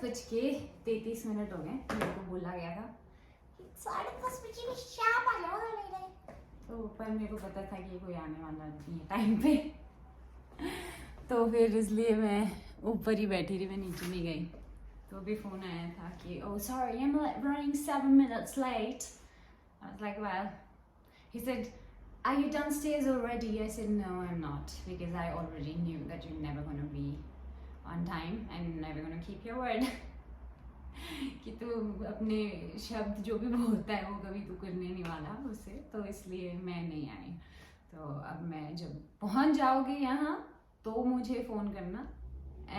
10:33 हो गए। मेरे को बोला गया था 10:30 बजे में शाम आ जाओ लेने, तो पर मेरे को पता था कि कोई आने वाला नहीं है टाइम पे, तो फिर इसलिए मैं ऊपर ही बैठी रही, मैं नीचे नहीं गई। तो अभी फ़ोन आया था कि oh sorry I'm running 7 minutes late. I was like well, he said are you downstairs already? I said no I'm not, because I already knew that you're never going to be on time and never going to keep your word. कि तू अपने शब्द जो भी बोलता है वो कभी तू करने नहीं वाला उससे, तो इसलिए मैं नहीं आई। तो अब मैं जब पहुंच जाओगी यहाँ तो मुझे फ़ोन करना,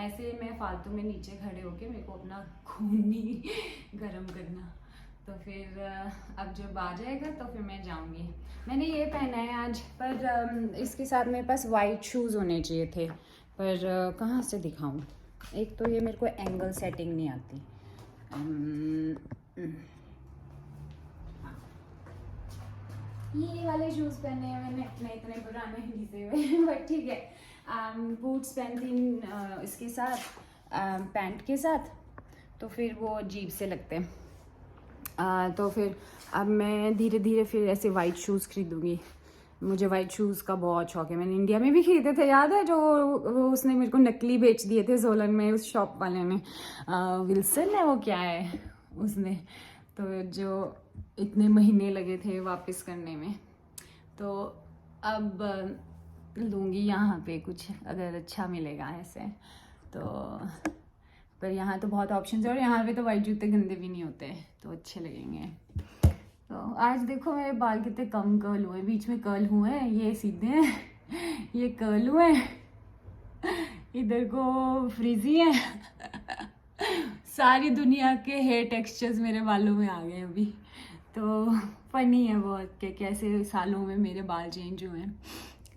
ऐसे मैं फालतू में नीचे खड़े होके मेरे को अपना खून नहीं गर्म करना। तो फिर अब जब आ जाएगा तो फिर मैं जाऊंगी। मैंने ये पहना है आज, पर इसके साथ मेरे पास वाइट शूज़ होने चाहिए थे, पर कहाँ से दिखाऊं? एक तो ये मेरे को एंगल सेटिंग नहीं आती। ये वाले शूज़ पहने हैं मैंने अपने, इतने पुराने घिसे हुए बट ठीक है। बूट्स पहनती इसके साथ पैंट के साथ, तो फिर वो अजीब से लगते हैं। तो फिर अब मैं धीरे धीरे फिर ऐसे वाइट शूज़ खरीदूँगी। मुझे वाइट शूज़ का बहुत शौक है, मैंने इंडिया में भी खरीदे थे, याद है जो उसने मेरे को नकली बेच दिए थे सोलन में, उस शॉप वाले ने, विल्सन है वो क्या है उसने, तो जो इतने महीने लगे थे वापस करने में। तो अब लूँगी यहाँ पे कुछ, अगर अच्छा मिलेगा ऐसे तो। पर यहाँ तो बहुत ऑप्शंस है, और यहाँ पे तो वाइट जूते गंदे भी नहीं होते, तो अच्छे लगेंगे। तो आज देखो मेरे बाल कितने कम कर्ल हुए, बीच में कर्ल हुए हैं, ये सीधे हैं, ये कर्ल हुए हैं, इधर को फ्रीजी है। सारी दुनिया के हेयर टेक्सचर्स मेरे बालों में आ गए अभी। तो फनी है बहुत कि कैसे सालों में मेरे बाल चेंज हुए हैं।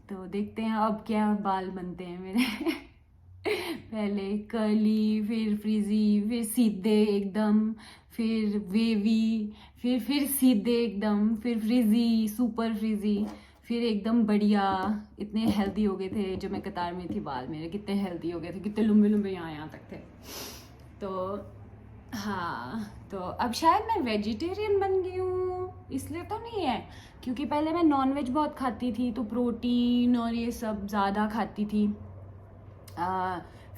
तो देखते हैं अब क्या बाल बनते हैं मेरे। पहले कर्ली, फिर फ्रीजी, फिर सीधे एकदम, फिर वेवी, फिर सीधे एकदम, फिर फ्रीजी, सुपर फ्रीजी, फिर एकदम बढ़िया। इतने हेल्दी हो गए थे जब मैं कतार में थी, बाल मेरे कितने हेल्दी हो गए थे, कितने लंबे लंबे यहाँ तक थे। तो हाँ, तो अब शायद मैं वेजिटेरियन बन गई हूँ, इसलिए तो नहीं है, क्योंकि पहले मैं नॉनवेज बहुत खाती थी, तो प्रोटीन और ये सब ज़्यादा खाती थी,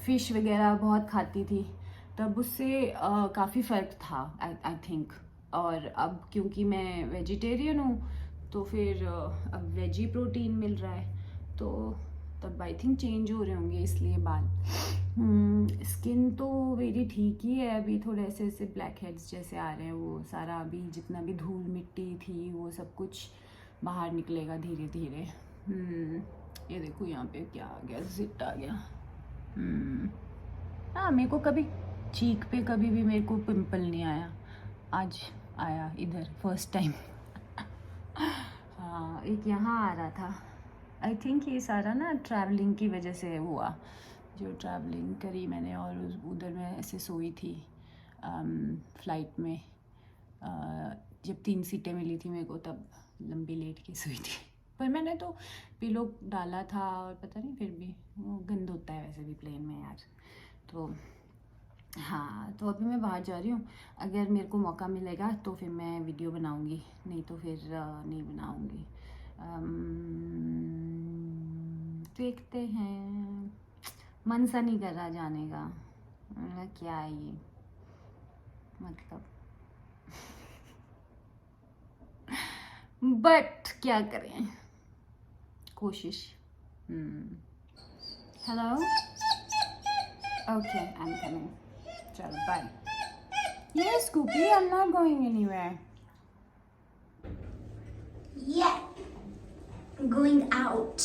फ़िश वगैरह बहुत खाती थी, तब उससे काफ़ी फ़र्क था आई थिंक। और अब क्योंकि मैं वेजिटेरियन हूँ तो फिर अब वेजी प्रोटीन मिल रहा है, तो तब आई थिंक चेंज हो रहे होंगे इसलिए बाल। स्किन तो मेरी ठीक ही है, अभी थोड़े ऐसे ऐसे ब्लैक हेड्स जैसे आ रहे हैं, वो सारा अभी जितना भी धूल मिट्टी थी वो सब कुछ बाहर निकलेगा धीरे धीरे। ये देखो यहाँ पे क्या आ गया, जिट आ गया। हाँ, मेरे को कभी चीक पे कभी भी मेरे को पिंपल नहीं आया, आज आया इधर फर्स्ट टाइम। हाँ, एक यहाँ आ रहा था, आई थिंक ये सारा ना ट्रैवलिंग की वजह से हुआ, जो ट्रैवलिंग करी मैंने, और उधर मैं ऐसे सोई थी फ़्लाइट में, जब 3 सीटें मिली थी मेरे को तब लंबी लेट के सोई थी, पर मैंने तो पिलो डाला था, और पता नहीं फिर भी वो गंद होता है वैसे भी प्लेन में यार। तो हाँ, तो अभी मैं बाहर जा रही हूँ, अगर मेरे को मौका मिलेगा तो फिर मैं वीडियो बनाऊँगी, नहीं तो फिर नहीं बनाऊँगी। देखते हैं, मन सा नहीं कर रहा जाने का, क्या ये मतलब। बट क्या करें, कोशिश। Hello, okay I am coming, चलो bye. Yes, Scoopy, I'm not going anywhere. Yeah, going out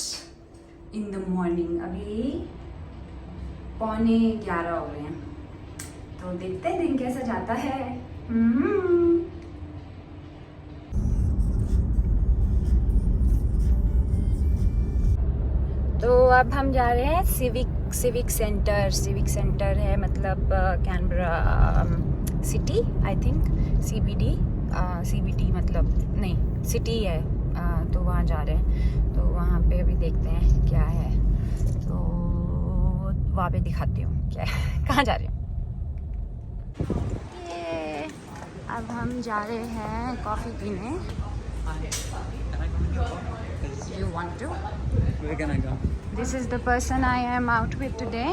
In the morning, अभी 11:15 हो गए हैं, तो देखते हैं दिन कैसा जाता है। तो अब हम जा रहे हैं सिविक सेंटर है, मतलब Canberra city, I think CBD मतलब नहीं सिटी है, तो वहाँ जा रहे हैं, तो वहाँ पे अभी देखते हैं क्या है, तो वहाँ पे दिखाती हूँ क्या है। कहाँ जा रही हूँ। अब हम जा रहे हैं कॉफ़ी पीने। You want to? Where can I go? This is the person I am out with today.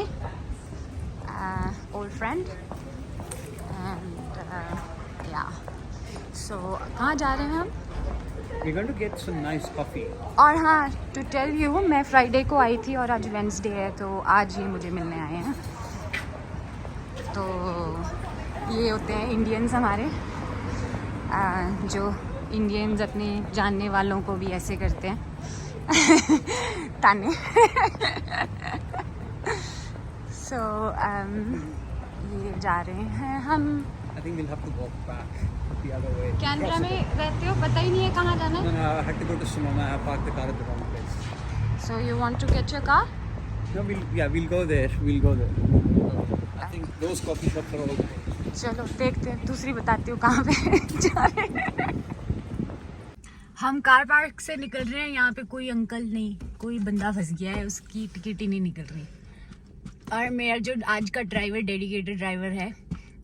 Old friend. And yeah. So कहाँ जा रहे हैं हम? We're going to get some nice coffee. और हाँ, to tell you, मैं Friday को आई थी और आज वेंसडे है, तो आज ये मुझे मिलने आए हैं। तो ये होते हैं इंडियंस हमारे, जो इंडियंस अपने जानने वालों को भी ऐसे करते हैं ताने। So ये जा रहे हैं हम। I think we'll have to walk back the other way. Canara Cross में it. रहते हो, पता ही नहीं है कहाँ जाना No, है? no, I had to go to Sonoma. I parked the car at the wrong place. So you want to get your car? No, we'll go there. We'll go there. I think those coffee shops are all closed. चलो देखते हैं, दूसरी बताती हूँ कहाँ पे जा रहे हैं। हम कार पार्क से निकल रहे हैं, यहाँ पे कोई अंकल नहीं, कोई बंदा फंस गया है, उसकी टिकट ही नहीं निकल रही। और मेरा जो आज का ड्राइवर, डेडिकेटेड ड्राइवर है,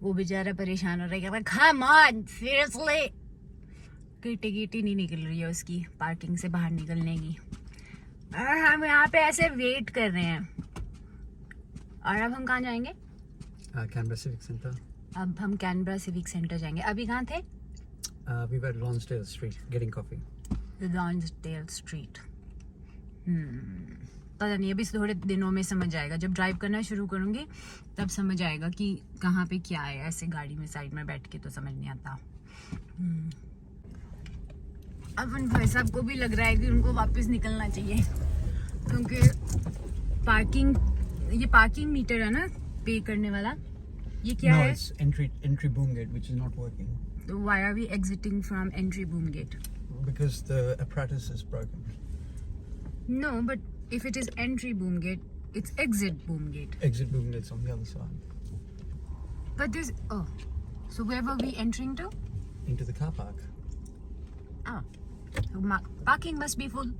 वो बेचारा परेशान हो रहा है, कहता है come on, seriously, की टिकट ही नहीं निकल रही है उसकी पार्किंग से बाहर निकलने की। और हम यहाँ पे ऐसे वेट कर रहे हैं। और अब हम कहाँ जाएंगे? Canberra Civic Centre. अब हम कैनबरा सिविक सेंटर जाएंगे। अभी कहाँ थे? We were at Lonsdale Street getting coffee. Lonsdale Street. पता नहीं, अभी थोड़े दिनों में समझ आएगा। जब ड्राइव करना शुरू करूँगी तब समझ आएगा कि कहाँ पे क्या है। ऐसे गाड़ी में साइड में बैठ के तो समझ नहीं आता। अब उन भाई साहब को भी लग रहा है कि उनको वापस निकलना चाहिए, क्योंकि ये पार्किंग मीटर है ना, पे करने वाला। ये क्या No, है? it's entry boom gate, which is not working Why are we exiting from entry boom gate? because the apparatus is broken. No, but if it is entry boom gate, it's exit boom gate. Exit boom gate's on the other side. But this, so where were we entering to? Into the car park. Oh, so parking must be full.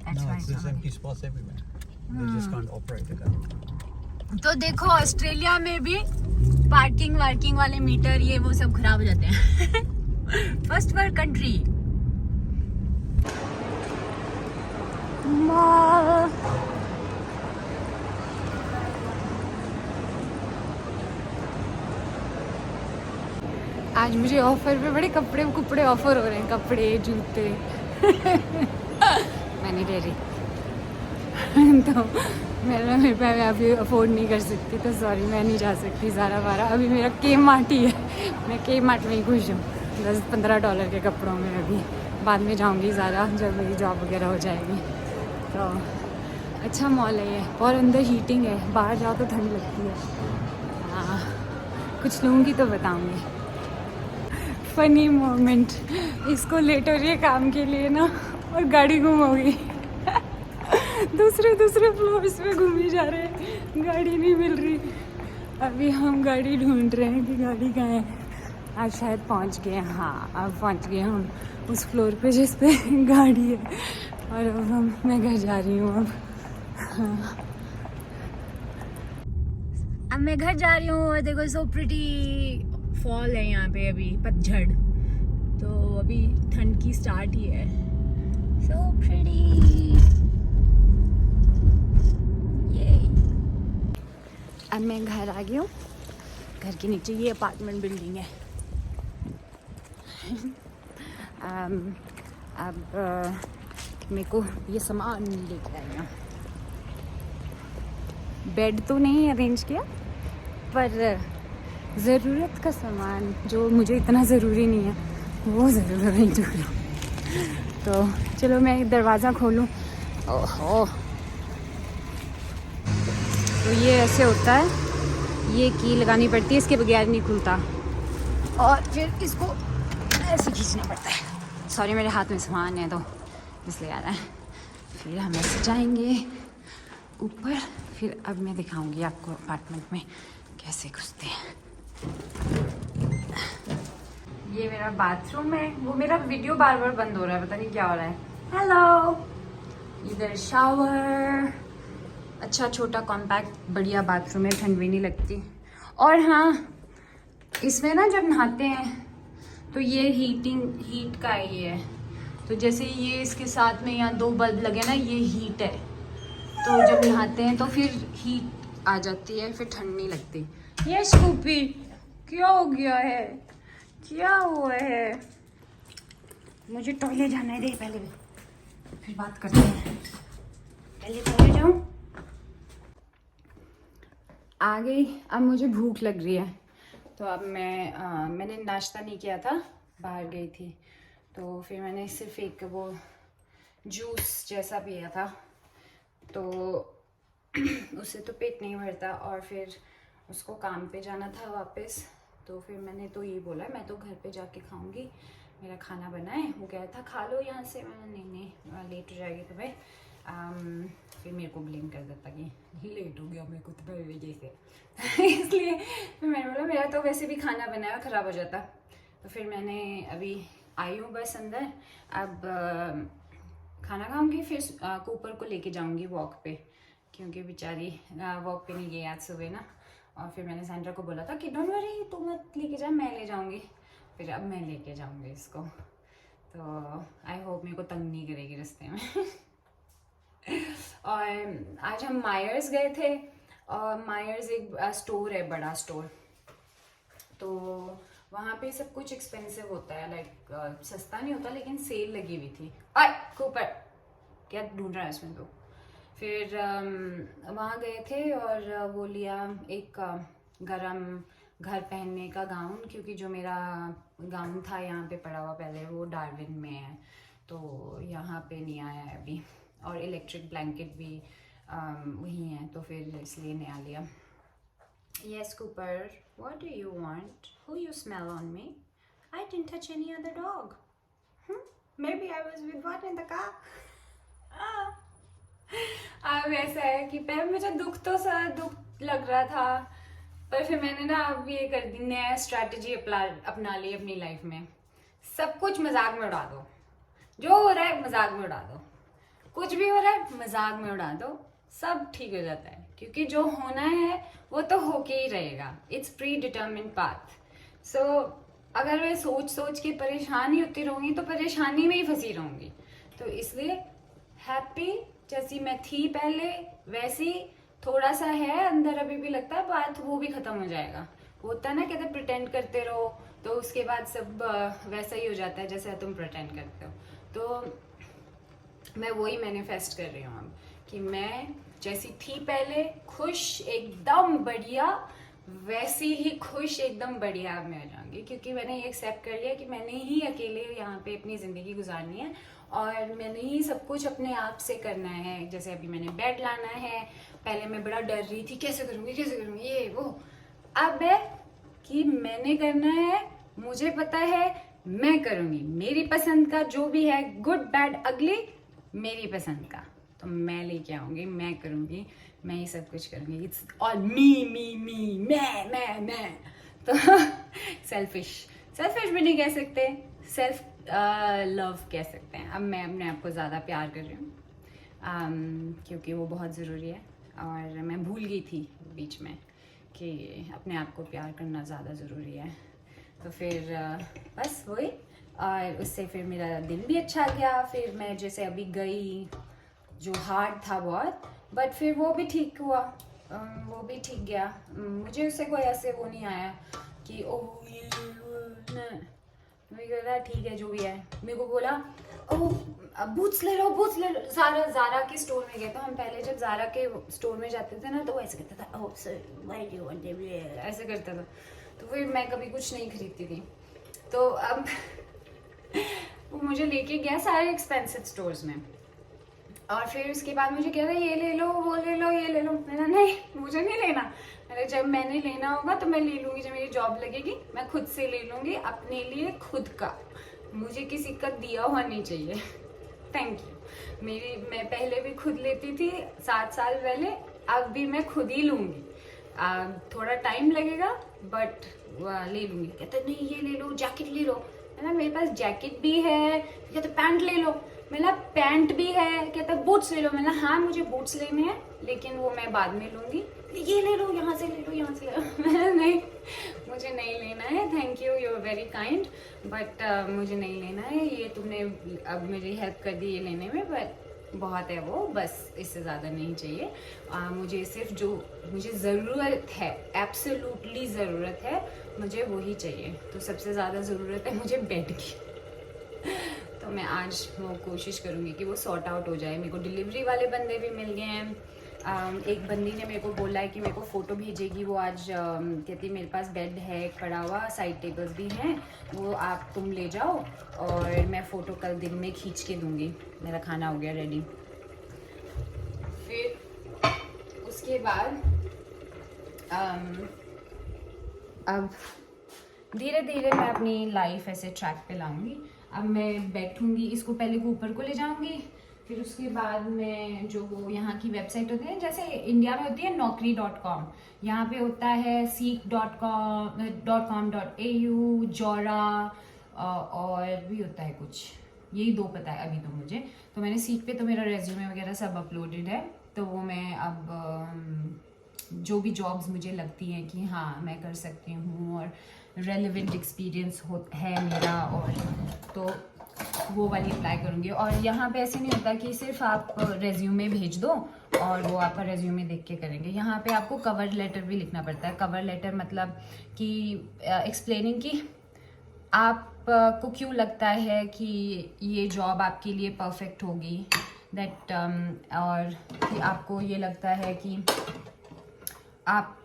That's No, why. there's empty spots everywhere. They just can't operate it out. तो देखो, Australia में भी parking वाले metre ये वो सब खराब हो जाते हैं। First world country. आज मुझे ऑफर पे बड़े कपड़े ऑफर हो रहे हैं, कपड़े, जूते। मैं नहीं ले रही। तो मेरे पे मैं अभी अफोर्ड नहीं कर सकती, तो सॉरी, मैं नहीं जा सकती ज़ारा वारा। अभी मेरा के मार्ट ही है, मैं के मार्ट में ही खुश हूँ। $10-15 के कपड़ों में अभी बाद में जाऊँगी ज़ारा, जब मेरी जॉब वगैरह हो जाएगी। तो अच्छा मॉल है ये, और अंदर हीटिंग है, बाहर जाओ तो ठंड लगती है। हाँ, कुछ लूँगी तो बताऊँगी। फ़नी मोमेंट, इसको लेट हो रही है काम के लिए ना, और गाड़ी गुम हो गई। दूसरे फ्लोर्स पे घूमे जा रहे हैं, गाड़ी नहीं मिल रही। अभी हम गाड़ी ढूंढ रहे हैं कि गाड़ी कहाँ है। आज शायद पहुंच गए। हाँ, अब पहुंच गए हम उस फ्लोर पे जिस पे गाड़ी है। और अब मैं घर जा रही हूँ। अब मैं घर जा रही हूँ। और देखो, सो प्रिटी फॉल है यहाँ पे, अभी पतझड़, तो अभी ठंड की स्टार्ट ही है। So pretty. अब मैं घर आ गई हूँ। घर के नीचे ये अपार्टमेंट बिल्डिंग है। अब मेरे को ये सामान लेके आई हूँ। बेड तो नहीं अरेंज किया, पर ज़रूरत का सामान जो मुझे इतना ज़रूरी नहीं है वो ज़रूर अरेंज कर लूँ। तो चलो मैं दरवाज़ा खोलूँ। ओहो, तो ये ऐसे होता है, ये की लगानी पड़ती है, इसके बगैर नहीं खुलता। और फिर इसको ऐसे खींचना पड़ता है। सॉरी, मेरे हाथ में सामान है तो इसलिए आ रहा है। फिर हम ऐसे जाएंगे ऊपर। फिर अब मैं दिखाऊंगी आपको अपार्टमेंट में कैसे घुसते हैं। ये मेरा बाथरूम है। वो मेरा वीडियो बार बार बंद हो रहा है, पता नहीं क्या हो रहा है। हेलो, इधर शावर। अच्छा छोटा कॉम्पैक्ट बढ़िया बाथरूम है, ठंड भी नहीं लगती। और हाँ, इसमें ना जब नहाते हैं तो ये हीट का ये है, तो जैसे ये इसके साथ में यहाँ 2 बल्ब लगे ना, ये हीट है। तो जब नहाते हैं तो फिर हीट आ जाती है, फिर ठंड नहीं लगती। ये स्कूपी क्या हो गया है, क्या हुआ है? मुझे टॉयलेट जाना है, दे पहले फिर बात करते हैं। पहले टॉयलेट जाऊँ। आ गई। अब मुझे भूख लग रही है, तो अब मैंने नाश्ता नहीं किया था, बाहर गई थी, तो फिर मैंने सिर्फ एक वो जूस जैसा पिया था, तो उससे तो पेट नहीं भरता, और फिर उसको काम पे जाना था वापस, तो फिर मैंने तो ये बोला मैं तो घर पे जाके खाऊंगी, मेरा खाना बना है। वो कह था खा लो यहाँ से, मैंने नहीं लेट हो जाएगी तुम्हें। फिर मेरे को ब्लेम कर देता कि लेट हो गया मेरे को तुम्हारी वजह से इसलिए फिर मैंने बोला मेरा तो वैसे भी खाना बनाया ख़राब हो जाता। तो फिर मैंने अभी आई हूँ बस अंदर, अब खाना खाऊंगी, फिर कूपर को लेके जाऊंगी वॉक पे, क्योंकि बेचारी वॉक पे नहीं गई आज सुबह ना। और फिर मैंने सैंड्रा को बोला था कि डोंट वरी तू मत लेके जा, मैं ले जाऊंगी। फिर अब मैं लेके जाऊंगी इसको, तो आई होप मेरे को तंग नहीं करेगी रास्ते में और आज हम मायर्स गए थे, और मायर्स एक स्टोर है, बड़ा स्टोर, तो वहाँ पे सब कुछ एक्सपेंसिव होता है, लाइक सस्ता नहीं होता, लेकिन सेल लगी हुई थी। अरे कूपर क्या ढूंढ रहा है इसमें? तो फिर वहाँ गए थे और वो लिया एक गरम घर पहनने का गाउन, क्योंकि जो मेरा गाउन था यहाँ पे पड़ा हुआ पहले, वो डार्विन में है, तो यहाँ पे नहीं आया है अभी, और इलेक्ट्रिक ब्लैंकेट भी वही है, तो फिर इसलिए नया लिया। Yes, Cooper, what do you want? Who you smell on me? I didn't touch any other dog. Maybe I was with one in the car. अब ऐसा है कि पहले मुझे दुख लग रहा था, पर फिर मैंने ना अब ये कर दी, नया स्ट्रैटेजी अपना ली अपनी लाइफ में। सब कुछ मजाक में उड़ा दो, जो हो रहा है मजाक में उड़ा दो, कुछ भी हो रहा है मजाक में उड़ा दो, सब ठीक हो जाता है, क्योंकि जो होना है वो तो होके ही रहेगा। It's predetermined path. So अगर मैं सोच के परेशान ही होती रहूंगी तो परेशानी में ही फंसी रहूंगी। तो इसलिए हैप्पी जैसी मैं थी पहले, वैसी थोड़ा सा है अंदर अभी भी लगता है, बात वो भी खत्म हो जाएगा। होता है ना, कहते प्रिटेंड करते रहो तो उसके बाद सब वैसा ही हो जाता है जैसा तुम प्रिटेंड करते हो। तो मैं वही मैनिफेस्ट कर रही हूँ अब, कि मैं जैसी थी पहले, खुश एकदम बढ़िया, वैसी ही खुश एकदम बढ़िया अब मैं हो जाऊंगी, क्योंकि मैंने ये एक्सेप्ट कर लिया कि मैंने ही अकेले यहाँ पे अपनी ज़िंदगी गुजारनी है, और मैंने ही सब कुछ अपने आप से करना है। जैसे अभी मैंने बेड लाना है, पहले मैं बड़ा डर रही थी कैसे करूँगी ये वो, अब है कि मैंने करना है, मुझे पता है, मैं करूँगी मेरी पसंद का, जो भी है गुड बैड अगली मेरी पसंद का, तो मैं लेके आऊंगी, मैं करूंगी, मैं ही सब कुछ करूंगी। इट्स ऑल मी मैं तो सेल्फिश भी नहीं कह सकते, सेल्फ लव कह सकते हैं। अब मैं अपने आप को ज़्यादा प्यार कर रही हूँ, क्योंकि वो बहुत ज़रूरी है, और मैं भूल गई थी बीच में कि अपने आप को प्यार करना ज़्यादा ज़रूरी है। तो फिर बस वही, और उससे फिर मेरा दिन भी अच्छा गया। फिर मैं जैसे अभी गई, जो हार्ड था बहुत, बट फिर वो भी ठीक हुआ, वो भी ठीक गया। मुझे उससे कोई ऐसे वो नहीं आया कि ओह ये मुझे लगा ठीक है जो भी है। मेरे को बोला ओह बूट्स ले लो ज़ारा के स्टोर में गए। तो हम पहले जब ज़ारा के स्टोर में जाते थे ना, तो वो ऐसे करता था, oh sir why do you want ऐसे करता था। तो फिर मैं कभी कुछ नहीं खरीदती थी, तो अब वो मुझे लेके गया सारे एक्सपेंसिव स्टोर्स में, और फिर उसके बाद मुझे कह रहा है ये ले लो, वो ले लो, ये ले लो। मैंने नहीं, मुझे नहीं लेना। मैंने जब मैंने लेना होगा तो मैं ले लूँगी, जब मेरी जॉब लगेगी मैं खुद से ले लूँगी, अपने लिए खुद का, मुझे किसी का दिया हुआ नहीं चाहिए। Thank you. मैं पहले भी खुद लेती थी 7 साल पहले, अब भी मैं खुद ही लूँगी। थोड़ा टाइम लगेगा बट ले लूँगी। कहते नहीं ये ले लो, जैकेट ले लो। ना मेरे पास जैकेट भी है, कहते पैंट ले लो, मतलब पैंट भी है, कहता बूट्स ले लो। मतलब हाँ मुझे बूट्स लेने हैं, लेकिन वो मैं बाद में लूँगी। ये ले लो, यहाँ से ले लो, यहाँ से ले लो। नहीं, मुझे नहीं लेना वेरी काइंड, बट मुझे नहीं लेना है ये, तुमने अब मेरी हेल्प कर दी ये लेने में, बट बहुत है वो, बस इससे ज़्यादा नहीं चाहिए। मुझे सिर्फ जो मुझे ज़रूरत है, एब्सोल्युटली ज़रूरत है, मुझे वही चाहिए। तो सबसे ज़्यादा ज़रूरत है मुझे बेड की। तो मैं आज वो कोशिश करूँगी कि वो सॉर्ट आउट हो जाए। मेरे को डिलीवरी वाले बंदे भी मिल गए हैं। एक बंदी ने मेरे को बोला है कि मेरे को फ़ोटो भेजेगी वो आज, कहती मेरे पास बेड है पड़ा हुआ, साइड टेबल्स भी हैं, वो आप तुम ले जाओ और मैं फ़ोटो कल दिन में खींच के दूँगी। मेरा खाना हो गया रेडी। फिर उसके बाद अब धीरे धीरे मैं अपनी लाइफ ऐसे ट्रैक पे लाऊंगी। अब मैं बैठूंगी, इसको पहले ऊपर को ले जाऊंगी, फिर उसके बाद मैं जो वो यहाँ की वेबसाइट होती है, जैसे इंडिया में होती है naukri.com, यहाँ पे होता है seek.com.au, जॉरा और भी होता है कुछ, यही 2 पता है अभी तो मुझे। तो मैंने सीक पे तो मेरा रेज्यूमे वगैरह सब अपलोडेड है, तो वो मैं अब जो भी जॉब्स मुझे लगती हैं कि हाँ मैं कर सकती हूँ और रेलेवेंट एक्सपीरियंस है मेरा, और तो वो वाली अप्लाई करूँगी। और यहाँ पे ऐसे नहीं होता कि सिर्फ आप रेज्यूमे भेज दो और वो आपका रेज्यूमे देख के करेंगे। यहाँ पे आपको कवर लेटर भी लिखना पड़ता है। कवर लेटर मतलब कि एक्सप्लेनिंग कि आप को क्यों लगता है कि ये जॉब आपके लिए परफेक्ट होगी, दैट और कि आपको ये लगता है कि आप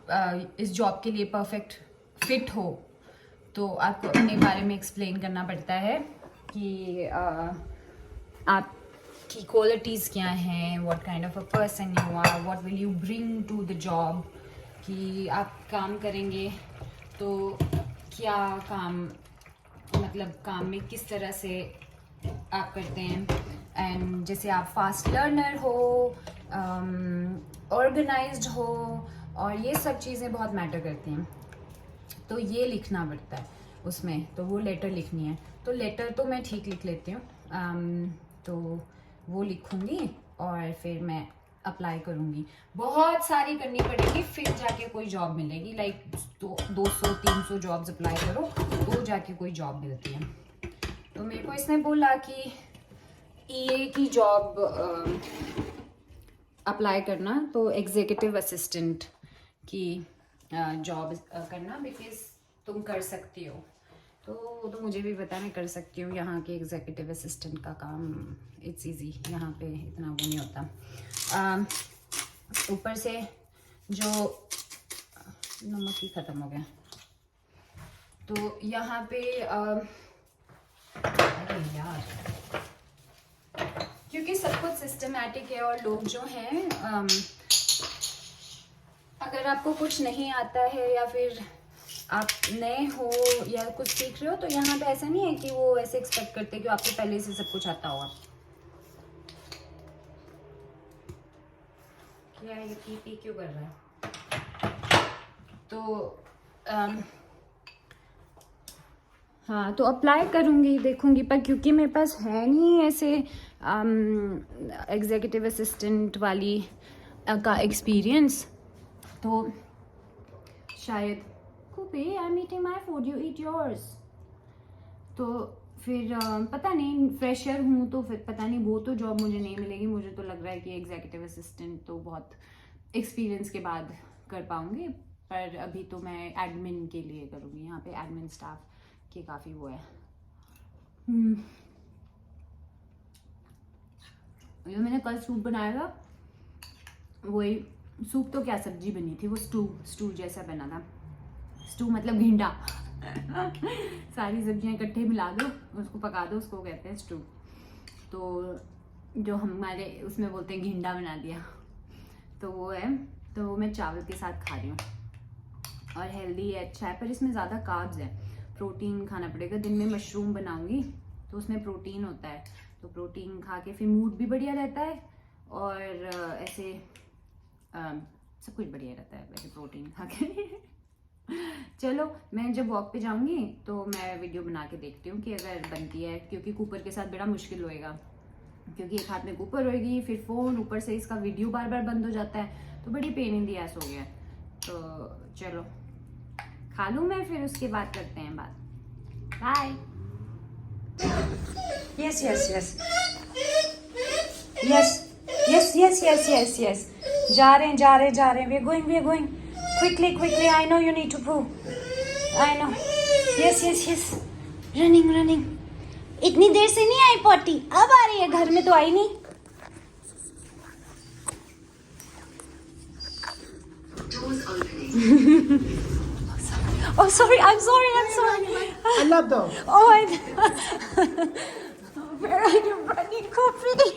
इस जॉब के लिए परफेक्ट फिट हो, तो आपको अपने बारे में एक्सप्लेन करना पड़ता है कि आपकी क्वालिटीज़ क्या हैं, what kind of a person you are, what will you bring to the job, कि आप काम करेंगे तो क्या काम, मतलब काम में किस तरह से आप करते हैं, एंड जैसे आप फास्ट लर्नर हो, ऑर्गेनाइज्ड हो, और ये सब चीज़ें बहुत मैटर करती हैं। तो ये लिखना पड़ता है उसमें, तो वो लेटर लिखनी है। तो लेटर तो मैं ठीक लिख लेती हूँ, तो वो लिखूँगी और फिर मैं अप्लाई करूँगी। बहुत सारी करनी पड़ेगी फिर जाके कोई जॉब मिलेगी, लाइक 200-300 जॉब्स अप्लाई करो तो जाके कोई जॉब मिलती है। तो मेरे को इसने बोला कि ईए की जॉब अप्लाई करना, तो एग्जीक्यूटिव असिस्टेंट की जॉब करना, बिकॉज तुम कर सकती हो। तो वो तो मुझे भी पता है मैं कर सकती हूँ। यहाँ के एग्जीक्यूटिव असिस्टेंट का काम इट्स इजी, यहाँ पे इतना वो नहीं होता। ऊपर से जो नमक ही ख़त्म हो गया, तो यहाँ पे अरे यार, क्योंकि सब कुछ सिस्टमैटिक है और लोग जो हैं अगर आपको कुछ नहीं आता है या फिर आप नए हो या कुछ सीख रहे हो, तो यहाँ पे ऐसा नहीं है कि वो ऐसे एक्सपेक्ट करते कि आपको पहले से सब कुछ आता होगा। क्या ये पी क्यों कर रहा है? तो हाँ, तो अप्लाई करूँगी, देखूँगी, पर क्योंकि मेरे पास है नहीं ऐसे एग्जीक्यूटिव असिस्टेंट वाली का एक्सपीरियंस, तो शायद I am eating my food, you eat yours. तो फिर पता नहीं, फ्रेशर हूँ तो फिर पता नहीं, वो तो जॉब मुझे नहीं मिलेगी। मुझे तो लग रहा है कि एग्जीक्यूटिव असिस्टेंट तो बहुत एक्सपीरियंस के बाद कर पाऊँगी, पर अभी तो मैं एडमिन के लिए करूँगी। यहाँ पे एडमिन स्टाफ की काफ़ी वो है। जो मैंने कल सूप बनाया था, वही सूप, तो क्या सब्जी बनी थी, वो स्टू जैसा बना था। स्टू मतलब भिंडा सारी सब्जियां इकट्ठे मिला दो, उसको पका दो, उसको कहते हैं स्टू। तो जो हमारे उसमें बोलते हैं घिंडा बना दिया, तो वो है। तो वो मैं चावल के साथ खा रही हूँ और हेल्दी है, अच्छा है, पर इसमें ज़्यादा कार्ब्स है, प्रोटीन खाना पड़ेगा। दिन में मशरूम बनाऊंगी तो उसमें प्रोटीन होता है, तो प्रोटीन खा के फिर मूड भी बढ़िया रहता है और ऐसे सब कुछ बढ़िया रहता है वैसे प्रोटीन खा के। चलो, मैं जब वॉक पे जाऊंगी तो मैं वीडियो बना के देखती हूँ कि अगर बनती है, क्योंकि कूपर के साथ बड़ा मुश्किल होएगा, क्योंकि एक हाथ में कूपर होएगी, फिर फ़ोन, ऊपर से इसका वीडियो बार बार बंद हो जाता है, तो बड़ी पेन इन दी एस हो गया। तो चलो खा लूँ मैं, फिर उसके बाद करते हैं बात। Bye. Yes, yes, yes. Yes, yes, yes, yes, yes, yes. जा रहे हैं. We're going. Quickly. I know you need to poo. I know. Yes. Running. इतनी देर से नहीं आई पॉटी, अब आ रही है. घर में तो आई नहीं. Oh, sorry. I'm sorry. I love them. Oh, where are you running, Kofi?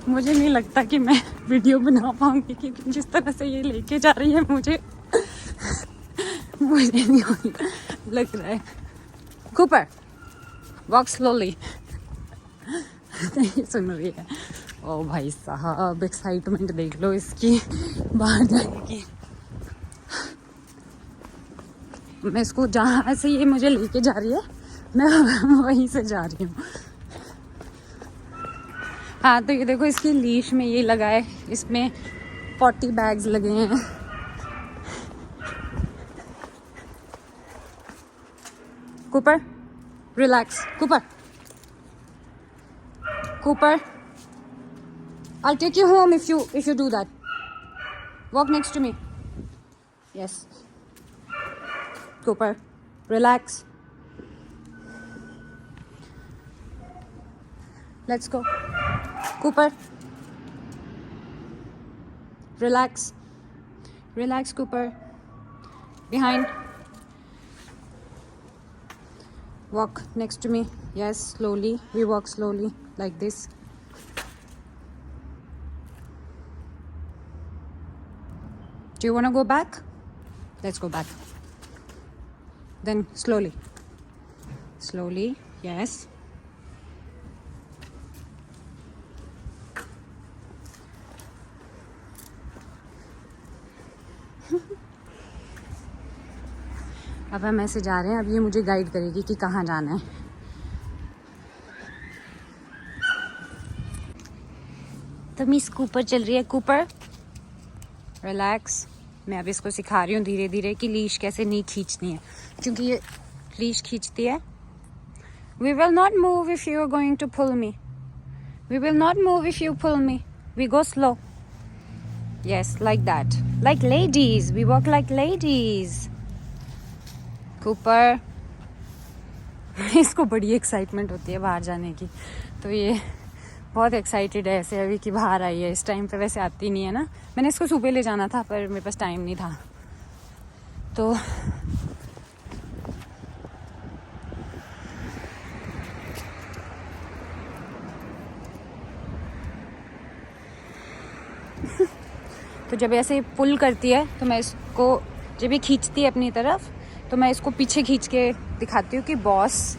मुझे नहीं लगता कि मैं वीडियो बना पाऊंगी, क्योंकि जिस तरह से ये लेके जा रही है मुझे नहीं लग रहा है. Cooper, walk slowly. नहीं सुन रही है. ओ भाई साहब, एक्साइटमेंट देख लो इसकी बाहर जाने की. मैं इसको जहाँ से ये मुझे लेके जा रही है, मैं वहीं से जा रही हूँ. हाँ, तो ये देखो इसकी लीश में ये लगा है, इसमें 40 बैग्स लगे हैं. Cooper, relax. Cooper, I'll take you home if you do that. Walk next to me. Yes. Cooper, relax. Let's go. Cooper, relax. Relax, Cooper. Behind. Walk next to me. Yes, slowly. We walk slowly like this. Do you want to go back? Let's go back. Then slowly. Slowly. Yes. अब हम ऐसे जा रहे हैं. अब ये मुझे guide करेगी कि कहाँ जाना है. तो मिस कूपर चल रही है. Cooper, relax. मैं अब इसको सिखा रही हूँ धीरे धीरे कि लीश कैसे नहीं खींचनी है, क्योंकि ये लीश खींचती है. We will not move if you are going to pull me. We will not move if you pull me. We go slow. Yes, like that. Like ladies. We walk like ladies. Cooper. इसको बड़ी excitement होती है बाहर जाने की, तो ये बहुत एक्साइटेड है ऐसे अभी कि बाहर आई है. इस टाइम पे वैसे आती नहीं है ना. मैंने इसको सुबह ले जाना था, पर मेरे पास टाइम नहीं था. तो तो जब ऐसे पुल करती है तो मैं इसको, जब ये खींचती है अपनी तरफ, तो मैं इसको पीछे खींच के दिखाती हूँ कि बॉस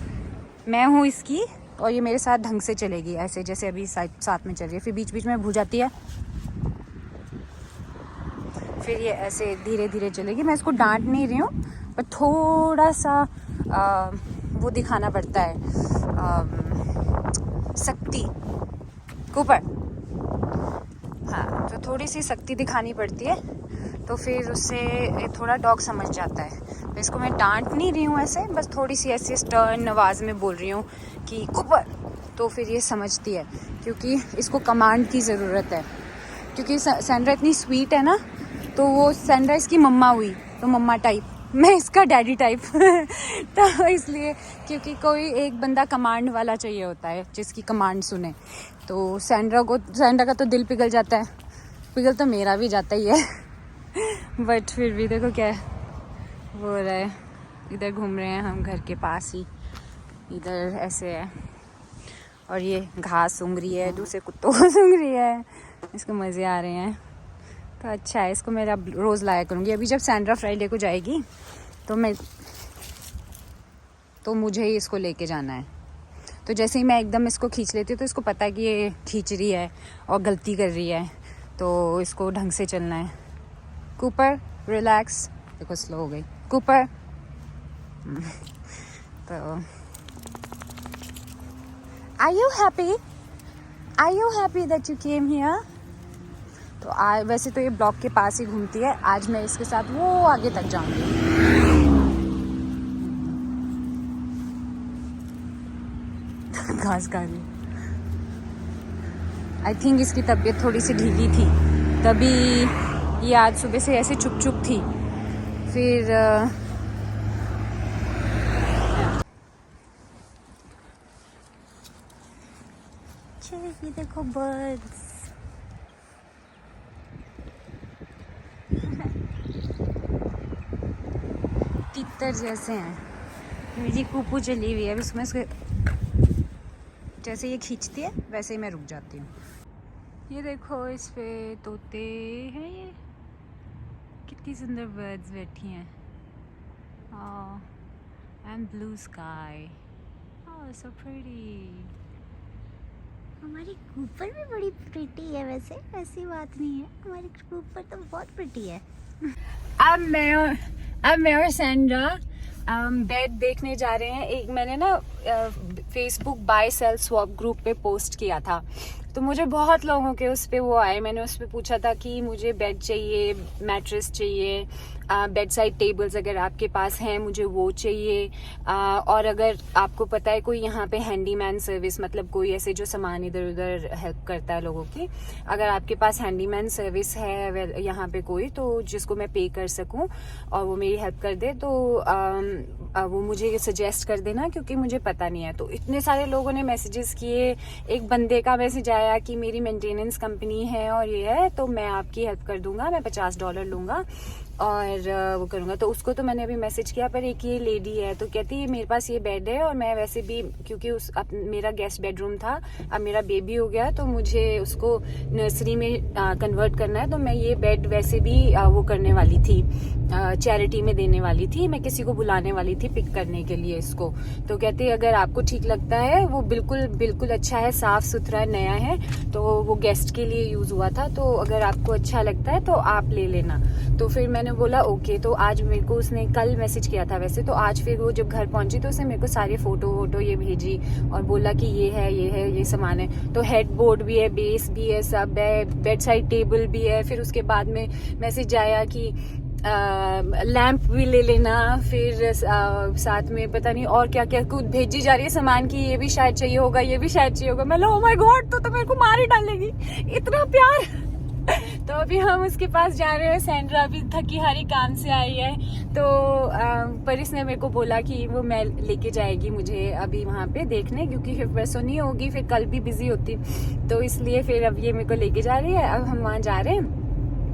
मैं हूँ इसकी, और ये मेरे साथ ढंग से चलेगी, ऐसे जैसे अभी साथ में चल रही है. फिर बीच बीच में भूल जाती है, फिर ये ऐसे धीरे धीरे चलेगी. मैं इसको डांट नहीं रही हूँ, पर थोड़ा सा वो दिखाना पड़ता है, शक्ति. कूपर, हाँ, तो थोड़ी सी शक्ति दिखानी पड़ती है, तो फिर उससे थोड़ा डॉग समझ जाता है. तो इसको मैं डांट नहीं रही हूँ ऐसे, बस थोड़ी सी ऐसी स्टर्न आवाज़ में बोल रही हूँ कि कूपर, तो फिर ये समझती है, क्योंकि इसको कमांड की ज़रूरत है. क्योंकि सैंड्रा इतनी स्वीट है ना, तो वो सैंड्रा इसकी मम्मा हुई, तो मम्मा टाइप, मैं इसका डैडी टाइप. तो इसलिए, क्योंकि कोई एक बंदा कमांड वाला चाहिए होता है जिसकी कमांड सुने. तो सैंड्रा का तो दिल पिघल जाता है. पिघल तो मेरा भी जाता ही है. बट फिर भी देखो क्या हो रहा है. इधर घूम रहे हैं हम घर के पास ही, इधर ऐसे है, और ये घास सूंघ रही है, दूसरे कुत्तों को सूंघ रही है. इसको मज़े आ रहे हैं, तो अच्छा है. इसको मैं अब रोज़ लाया करूँगी. अभी जब सैंड्रा फ्राइडे को जाएगी तो मुझे ही इसको लेके जाना है. तो जैसे ही मैं एकदम इसको खींच लेती हूँ, तो इसको पता है कि ये खींच रही है और गलती कर रही है, तो इसको ढंग से चलना है. Cooper, relax. देखो स्लो हो गई. कूपर. तो Are you happy that you came here? तो आज वैसे तो ये ब्लॉक के पास ही घूमती है, आज मैं इसके साथ वो आगे तक जाऊंगी। घास खा रही। आई थिंक इसकी तबीयत थोड़ी सी ढीली थी, तभी ये आज सुबह से ऐसे चुप चुप थी। फिर ये देखो बर्ड्स। तितर जैसे हैं। मेरी कुपू चली हुई है, उसमें से जैसे ये खींचती है वैसे ही मैं रुक जाती हूँ। ये देखो इस पे तोते हैं, ये कितनी सुंदर बर्ड्स बैठी हैं। And blue sky, so pretty. हमारी कूपर भी बड़ी प्रिटी है, वैसे ऐसी बात नहीं है, हमारी कूपर तो बहुत प्रिटी है। अब मैं और सैंड्रा बेड देखने जा रहे हैं। एक मैंने ना Facebook buy sell swap group पे पोस्ट किया था, तो मुझे बहुत लोगों के उस पे वो आए। मैंने उस पे पूछा था कि मुझे बेड चाहिए, मैट्रेस चाहिए, बेड साइड टेबल्स अगर आपके पास हैं मुझे वो चाहिए, और अगर आपको पता है कोई यहाँ पे हैंडीमैन सर्विस, मतलब कोई ऐसे जो सामान इधर उधर हेल्प करता है लोगों की, अगर आपके पास हैंडीमैन सर्विस है यहाँ पे कोई, तो जिसको मैं पे कर सकूँ और वो मेरी हेल्प कर दे, तो वो मुझे सजेस्ट कर देना, क्योंकि मुझे पता नहीं है। तो इतने सारे लोगों ने मैसेजेस किए। एक बंदे का मैसेज आया कि मेरी मेंटेनेंस कंपनी है और ये है, तो मैं आपकी हेल्प कर दूंगा, मैं $50 लूंगा और वो करूँगा। तो उसको तो मैंने अभी मैसेज किया, पर एक ये लेडी है तो कहती है मेरे पास ये बेड है और मैं वैसे भी, क्योंकि मेरा गेस्ट बेडरूम था, अब मेरा बेबी हो गया तो मुझे उसको नर्सरी में कन्वर्ट करना है, तो मैं ये बेड वैसे भी वो करने वाली थी, चैरिटी में देने वाली थी, मैं किसी को बुलाने वाली थी पिक करने के लिए इसको। तो कहती है अगर आपको ठीक लगता है, वो बिल्कुल बिल्कुल अच्छा है, साफ सुथरा नया है, तो वो गेस्ट के लिए यूज हुआ था, तो अगर आपको अच्छा लगता है तो आप ले लेना। तो फिर मैंने बोला ओके। तो आज मेरे को उसने कल मैसेज किया था वैसे, तो आज फिर वो जब घर पहुंची तो उसने मेरे को सारे फोटो ये भेजी और बोला कि ये है ये सामान है। तो हेड बोर्ड भी है, बेस भी है, सब है, बेड साइड टेबल भी है। फिर उसके बाद में मैसेज आया कि लैंप भी ले लेना, फिर साथ में पता नहीं और क्या क्या कुछ भेजी जा रही है सामान की, ये भी शायद चाहिए होगा, ये भी शायद चाहिए होगा। मैं लो माय गॉड, तो मेरे को मार ही डालेगी, इतना प्यार। तो अभी हम उसके पास जा रहे हैं। सैंड्रा अभी थकी हारी काम से आई है, तो पर इसने मेरे को बोला कि वो मैं लेके जाएगी मुझे अभी वहाँ पे देखने, क्योंकि फिर परसों नहीं होगी, फिर कल भी बिजी होती, तो इसलिए फिर अब ये मेरे को लेके जा रही है। अब हम वहाँ जा रहे हैं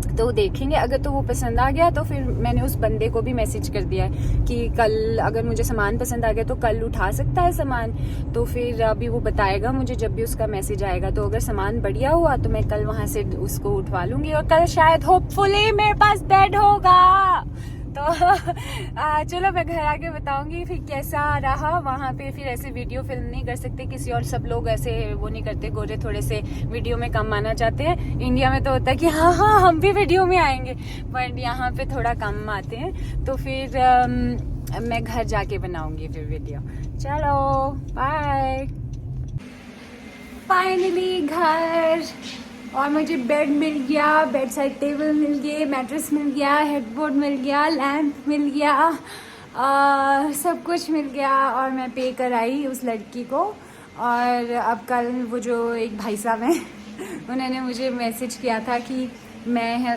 तो देखेंगे, अगर तो वो पसंद आ गया तो फिर मैंने उस बंदे को भी मैसेज कर दिया है कि कल अगर मुझे सामान पसंद आ गया तो कल उठा सकता है सामान। तो फिर अभी वो बताएगा मुझे जब भी उसका मैसेज आएगा, तो अगर सामान बढ़िया हुआ तो मैं कल वहां से उसको उठवा लूंगी और कल शायद होपफुली मेरे पास बेड होगा। तो चलो मैं घर आके बताऊंगी फिर कैसा रहा वहाँ पे। फिर ऐसे वीडियो फिल्म नहीं कर सकते किसी और, सब लोग ऐसे वो नहीं करते, गोरे थोड़े से वीडियो में कम आना चाहते हैं। इंडिया में तो होता है कि हाँ हम भी वीडियो में आएंगे, बट यहाँ पे थोड़ा कम आते हैं। तो फिर मैं घर जाके बनाऊंगी फिर वीडियो। चलो बाय। फाइनली घर, और मुझे बेड मिल गया, बेड साइड टेबल मिल गए, मैट्रेस मिल गया, हेडबोर्ड मिल गया, लैंप मिल गया, सब कुछ मिल गया। और मैं पे कर आई उस लड़की को। और अब कल वो जो एक भाई साहब हैं उन्होंने मुझे मैसेज किया था कि मैं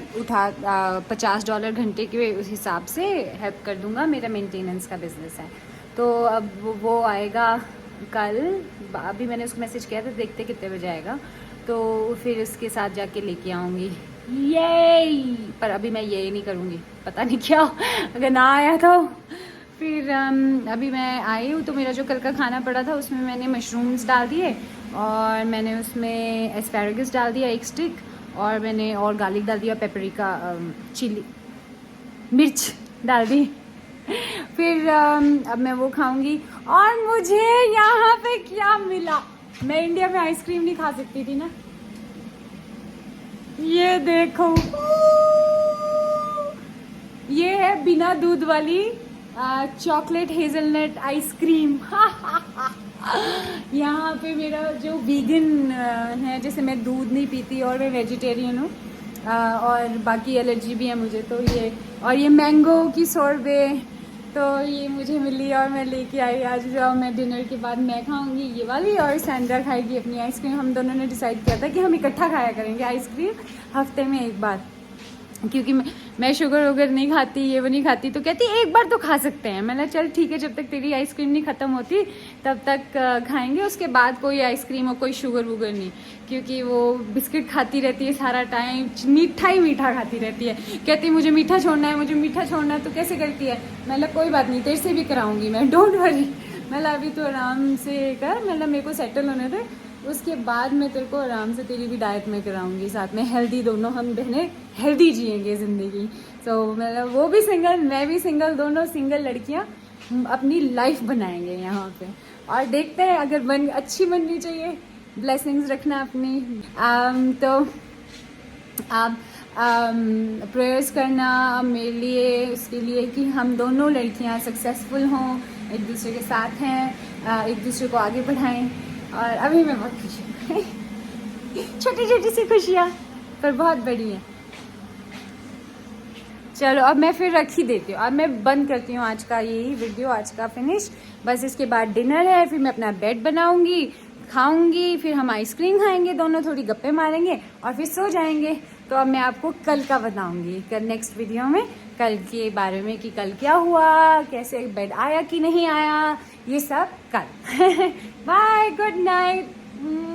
$50 घंटे के उस हिसाब से हेल्प कर दूंगा, मेरा मेंटेनेंस का बिजनेस है। तो अब वो आएगा कल। अभी मैंने उसको मैसेज किया था, देखते कितने बजे आएगा, तो फिर उसके साथ जाके लेके आऊँगी। ये पर अभी मैं ये नहीं करूँगी, पता नहीं क्या, अगर ना आया तो फिर अभी मैं आई हूँ। तो मेरा जो कल का खाना पड़ा था उसमें मैंने मशरूम्स डाल दिए, और मैंने उसमें एस्पैरागस डाल दिया 1 स्टिक, और मैंने और गार्लिक डाल दिया, पेपरिका चिली मिर्च डाल दी। फिर अब मैं वो खाऊंगी। और मुझे यहाँ पे क्या मिला, मैं इंडिया में आइसक्रीम नहीं खा सकती थी ना, ये देखो, ये है बिना दूध वाली चॉकलेट हेजलनट आइसक्रीम। यहाँ पे मेरा जो वीगन है, जैसे मैं दूध नहीं पीती और मैं वेजिटेरियन हूँ, और बाकी एलर्जी भी है मुझे, तो ये और ये मैंगो की सोरबे तो ये मुझे मिली और मैं लेके आई आज। जो मैं डिनर के बाद मैं खाऊंगी ये वाली और सैंड्रा खाएगी अपनी आइसक्रीम। हम दोनों ने डिसाइड किया था कि हम इकट्ठा खाया करेंगे आइसक्रीम हफ्ते में एक बार, क्योंकि मैं शुगर वुगर नहीं खाती, ये वो नहीं खाती, तो कहती एक बार तो खा सकते हैं। मैंने चल ठीक है, जब तक तेरी आइसक्रीम नहीं ख़त्म होती तब तक खाएंगे, उसके बाद कोई आइसक्रीम और कोई शुगर वुगर नहीं, क्योंकि वो बिस्किट खाती रहती है सारा टाइम, मीठा ही मीठा खाती रहती है। कहती मुझे मीठा छोड़ना है, मुझे मीठा छोड़ना है, तो कैसे करती है? मतलब कोई बात नहीं, तेरे से भी कराऊंगी मैं, डोंट वरी। मतलब अभी तो आराम से कर, मतलब मेरे को सेटल होने दे, उसके बाद मैं तेरे को आराम से तेरी भी डाइट में कराऊंगी, साथ में हेल्दी, दोनों हम बहनें हेल्दी जिएंगे ज़िंदगी। सो मतलब वो भी सिंगल, मैं भी सिंगल, दोनों सिंगल लड़कियां अपनी लाइफ बनाएंगे यहाँ पे। और देखते हैं, अगर अच्छी बननी चाहिए, ब्लेसिंग्स रखना अपनी। तो आप प्रेयर्स करना मेरे लिए, उसके लिए कि हम दोनों लड़कियाँ सक्सेसफुल हों, एक दूसरे के साथ हैं, एक दूसरे को आगे बढ़ाएं। और अभी मैं बहुत खुश हूँ छोटी छोटी सी खुशियाँ पर बहुत बड़ी हैं। चलो अब मैं फिर रख ही देती हूँ, अब मैं बंद करती हूँ आज का यही वीडियो, आज का फिनिश। बस इसके बाद डिनर है, फिर मैं अपना बेड बनाऊंगी, खाऊंगी, फिर हम आइसक्रीम खाएंगे, दोनों थोड़ी गप्पे मारेंगे और फिर सो जाएंगे। तो अब मैं आपको कल का बताऊंगी, कल नेक्स्ट वीडियो में कल के बारे में, कि कल क्या हुआ, कैसे बेड आया कि नहीं आया, ये सब कल। Bye, good night.